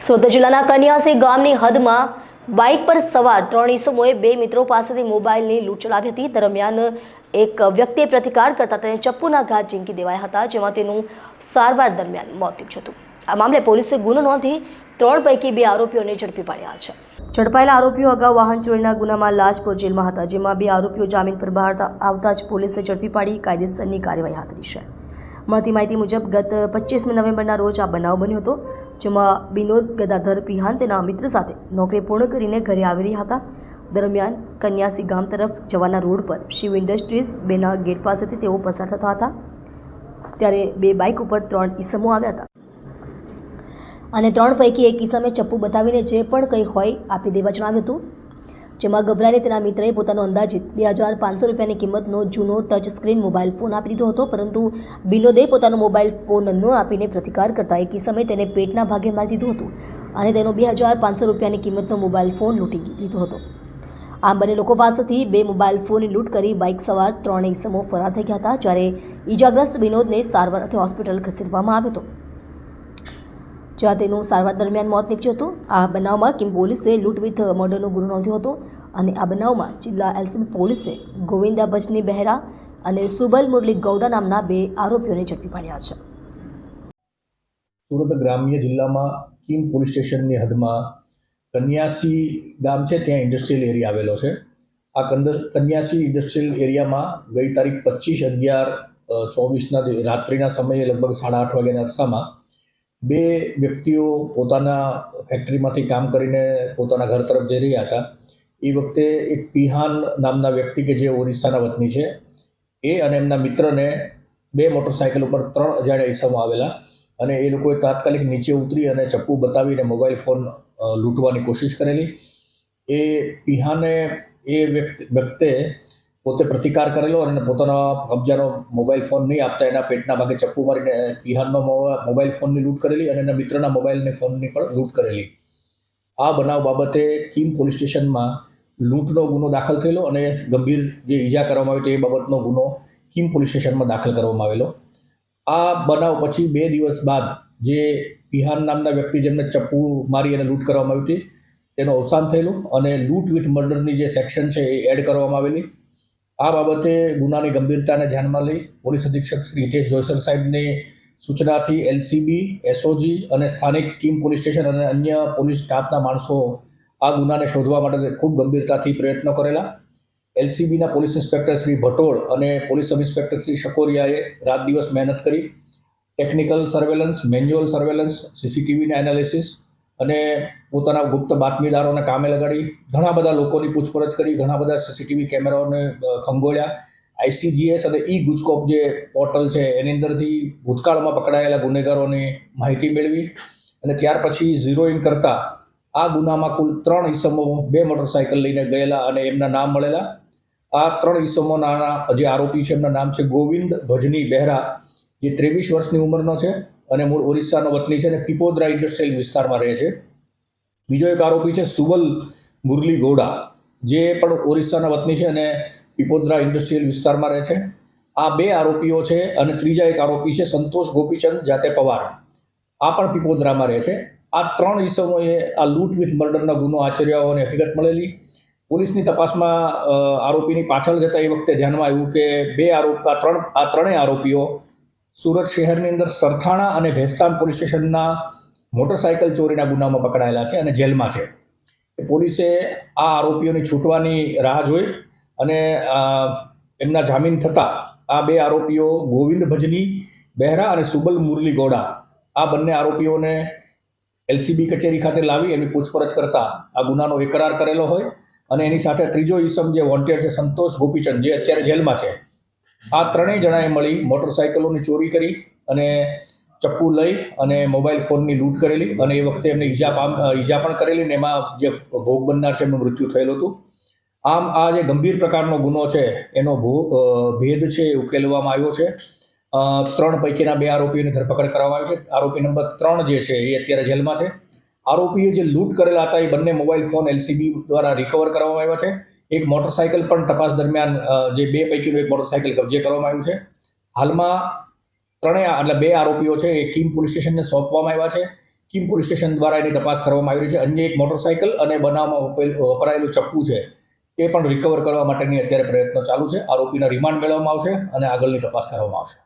સુરત જિલ્લાના કન્યાસી ગામની હદમાં બાઇક પર સવાર 3 ઈસમોએ 2 મિત્રો પાસેથી મોબાઈલની લૂંટ ચલાવી હતી। દરમિયાન એક વ્યક્તિએ પ્રતિકાર કરતા તેને ચપ્પુના ઘા ઝીંકી દેવાયા હતા, જેમાં તેનું સારવાર દરમિયાન મોત નીપજ્યું હતું। આ મામલે પોલીસે ગુનો નોંધી 3 પૈકી 2 આરોપીઓને ઝડપી પાડ્યા છે। ઝડપાયેલા આરોપીઓ અગાઉ વાહન ચોરીના ગુનામાં લાજપોર જેલમાં હતા, જેમાં 2 આરોપીઓ જામીન પર બહાર આવતા જ પોલીસે ઝડપી પાડી કાયદેસરની કાર્યવાહી હાથ ધરી છે। મળતી માહિતી મુજબ ગત 25 નવેમ્બરના રોજ આ બનાવ બન્યો હતો, જેમાં વિનોદ ગદાધર પિહાન તેના મિત્ર સાથે નોકરી પૂર્ણ કરીને ઘરે આવી રહ્યા હતા। દરમિયાન કન્યાસી ગામ તરફ જવાના રોડ પર શિવ ઇન્ડસ્ટ્રીઝ 2ના ગેટ પાસેથી તેઓ પસાર થતા હતા, ત્યારે 2 બાઇક ઉપર 3 ઈસમો આવ્યા હતા અને 3 પૈકી એક ઈસમે ચપ્પુ બતાવીને જે પણ કંઈ હોય આપી દેવા જણાવ્યું હતું, જેમાં ગભરાઈને તેના મિત્રએ પોતાનો અંદાજિત 2500 રૂપિયાની કિંમતનો જૂનો ટચ સ્ક્રીન મોબાઈલ ફોન આપી દીધો હતો, પરંતુ વિનોદે પોતાનો મોબાઈલ ફોન ન આપીને પ્રતિકાર કરતા એક ઈસમે તેને પેટના ભાગે મારી દીધું હતું અને તેનો 2500 રૂપિયાની કિંમતનો મોબાઈલ ફોન લૂંટી લીધો હતો। આમ બંને લોકો પાસેથી 2 મોબાઈલ ફોનની લૂંટ કરી બાઇક સવાર 3 ઈસમો ફરાર થઈ ગયા હતા, જ્યારે ઈજાગ્રસ્ત વિનોદને સારવાર અર્થે હોસ્પિટલ ખસેડવામાં આવ્યો હતો, જ્યાં તેનું સારવાર દરમિયાન મોત નીપજ્યું હતું। આ બનાવમાં કિમ પોલીસે લૂંટ વિથ મર્ડરનો ગુનો નોંધ્યો હતો અને આ બનાવમાં જિલ્લા એલસીબી પોલીસે ગોવિંદા ભજની બહેરા અને સુબલ મુરલી ગૌડા નામના 2 આરોપીઓને ઝડપી પાડ્યા છે। સુરત ગ્રામ્ય જિલ્લામાં કિમ પોલીસ સ્ટેશનની હદમાં કન્યાસી ગામ છે, ત્યાં ઇન્ડસ્ટ્રીયલ એરિયા આવેલો છે। આ કન્યાસી ઇન્ડસ્ટ્રીયલ એરિયામાં ગઈ તારીખ 25/11/24ના રાત્રિના સમયે લગભગ 8:30 વાગ્યાના અરસામાં 2 વ્યક્તિઓ પોતાના ફેક્ટરીમાંથી કામ કરીને પોતાના ઘર તરફ જઈ રહ્યા હતા। એ વખતે એક પિહાન નામના વ્યક્તિ કે જે ઓરિસ્સાના વતની છે, એ અને એમના મિત્રને 2 મોટરસાઇકલ ઉપર 3 અજાણ્યા ઈસમો આવેલા અને એ લોકોએ તાત્કાલિક નીચે ઉતરી અને ચપ્પુ બતાવીને મોબાઈલ ફોન લૂંટવાની કોશિશ કરેલી। એ પિહાને એ વ્યક્તિએ પોતે પ્રતિકાર કરેલો અને પોતાના કબજાનો મોબાઈલ ફોન નહીં આપતા એના પેટના ભાગે ચપ્પુ મારીને પિહાનનો મોબાઈલ ફોનની લૂંટ કરેલી અને એના મિત્રના મોબાઈલની ફોનની પણ લૂંટ કરેલી। આ બનાવ બાબતે કિમ પોલીસ સ્ટેશનમાં લૂંટનો ગુનો દાખલ થયેલો અને ગંભીર જે ઈજા કરવામાં આવી હતી એ બાબતનો ગુનો કિમ પોલીસ સ્ટેશનમાં દાખલ કરવામાં આવેલો। આ બનાવ પછી 2 દિવસ બાદ જે પિહાન નામના વ્યક્તિ જેમને ચપ્પુ મારી અને લૂંટ કરવામાં આવી હતી તેનું અવસાન થયેલું અને લૂંટ વિથ મર્ડરની જે સેક્શન છે એ એડ કરવામાં આવેલી। આ બાબતે ગુનાની ગંભીરતાને ધ્યાનમાં લઈ પોલીસ અધિક્ષક શ્રી હિતેશ જોયસર સાહેબની સૂચનાથી એલસીબી, એસઓજી અને સ્થાનિક કિમ પોલીસ સ્ટેશન અને અન્ય પોલીસ સ્ટાફના માણસો આ ગુનાને શોધવા માટે ખૂબ ગંભીરતાથી પ્રયત્નો કરેલા। એલસીબીના પોલીસ ઇન્સ્પેક્ટર શ્રી ભટોળ અને પોલીસ સબ ઇન્સ્પેક્ટર શ્રી શકોરિયાએ રાત દિવસ મહેનત કરી ટેકનિકલ સર્વેલન્સ, મેન્યુઅલ સર્વેલન્સ, સીસીટીવીના એનાલિસિસ અને પોતાના ગુપ્ત બાતમીદારોને કામે લગાડી ઘણા બધા લોકોની પૂછપરછ કરી, ઘણા બધા સીસીટીવી કેમેરાઓને ખંગોળ્યા। આઈસીજીએસ અને ઈ ગુજકોપ જે પોર્ટલ છે એની અંદરથી ભૂતકાળમાં પકડાયેલા ગુનેગારોની માહિતી મેળવી અને ત્યાર પછી ઝીરોઇન કરતા આ ગુનામાં કુલ 3 ઈસમો 2 મોટરસાઇકલ લઈને ગયેલા અને એમના નામ મળેલા। આ 3 ઈસમોના જે આરોપી છે એમના નામ છે ગોવિંદ ભજની બહેરા, જે 23 વર્ષની ઉંમરનો છે અને મૂળ ઓરિસ્સાનો વતની છે અને પીપોદરા ઇન્ડસ્ટ્રીયલ વિસ્તારમાં રહે છે। બીજો એક આરોપી છે સુબલ મુરલી ગૌડા, જે પણ ઓરિસ્સાના વતની છે અને પીપોદરા ઇન્ડસ્ટ્રીયલ વિસ્તારમાં રહે છે। આ 2 આરોપીઓ છે અને ત્રીજા એક આરોપી છે સંતોષ ગોપીચંદ જાતે પવાર, આ પણ પીપોદરામાં રહે છે। આ 3 ઈસમોએ આ લૂંટ વિથ મર્ડરના ગુનો આચર્યા હોવાની હકીકત મળેલી। પોલીસની તપાસમાં આરોપીની પાછળ જતા એ વખતે ધ્યાનમાં આવ્યું કે 3 આરોપીઓ સુરત શહેરની અંદર સરથાણા અને ભેસ્તાન પોલીસ સ્ટેશનના મોટરસાઇકલ ચોરીના ગુનામાં પકડાયેલા છે અને જેલમાં છે। પોલીસે આ આરોપીઓની છૂટવાની રાહ જોઈ અને એમના જામીન થતાં આ 2 આરોપીઓ ગોવિંદ ભજની બહેરા અને સુબલ મુરલી ગૌડા, આ બંને આરોપીઓને એલસીબી કચેરી ખાતે લાવી એની પૂછપરછ કરતા આ ગુનાનો એકરાર કરેલો હોય અને એની સાથે ત્રીજો ઈસમ જે વોન્ટેડ છે સંતોષ ગોપીચંદ, જે અત્યારે જેલમાં છે, આ 3 જણાએ મળી મોટરસાઇકલોની ચોરી કરી અને ચપ્પુ લઈ અને મોબાઈલ ફોનની લૂંટ કરેલી અને એ વખતે એમને ઈજા પણ કરેલી ને એમાં જે ભોગ બનનાર છે એમનું મૃત્યુ થયેલું હતું। આમ આ જે ગંભીર પ્રકારનો ગુનો છે એનો ભેદ છે એ ઉકેલવામાં આવ્યો છે। 3 પૈકીના 2 આરોપીઓની ધરપકડ કરવામાં આવી છે। આરોપી નંબર 3 જે છે એ અત્યારે જેલમાં છે। આરોપીએ જે લૂંટ કરેલા હતા એ બંને મોબાઈલ ફોન એલસીબી દ્વારા રિકવર કરવામાં આવ્યા છે। એક મોટરસાઇકલ પણ તપાસ દરમિયાન જે 2 પૈકીનું એક મોટરસાઇકલ કબજે કરવામાં આવ્યું છે। હાલમાં 2 આરોપીઓ છે એ કિમ પોલીસ સ્ટેશનને સોંપવામાં આવ્યા છે। કિમ પોલીસ સ્ટેશન દ્વારા એની તપાસ કરવામાં આવી રહી છે. અન્ય એક મોટરસાયકલ અને બનાવમાં વપરાયેલું ચપ્પુ છે એ પણ રિકવર કરવા માટેની અત્યારે પ્રયત્નો ચાલુ છે. આરોપીના રિમાન્ડ મેળવવામાં આવશે અને આગળની તપાસ કરવામાં આવશે.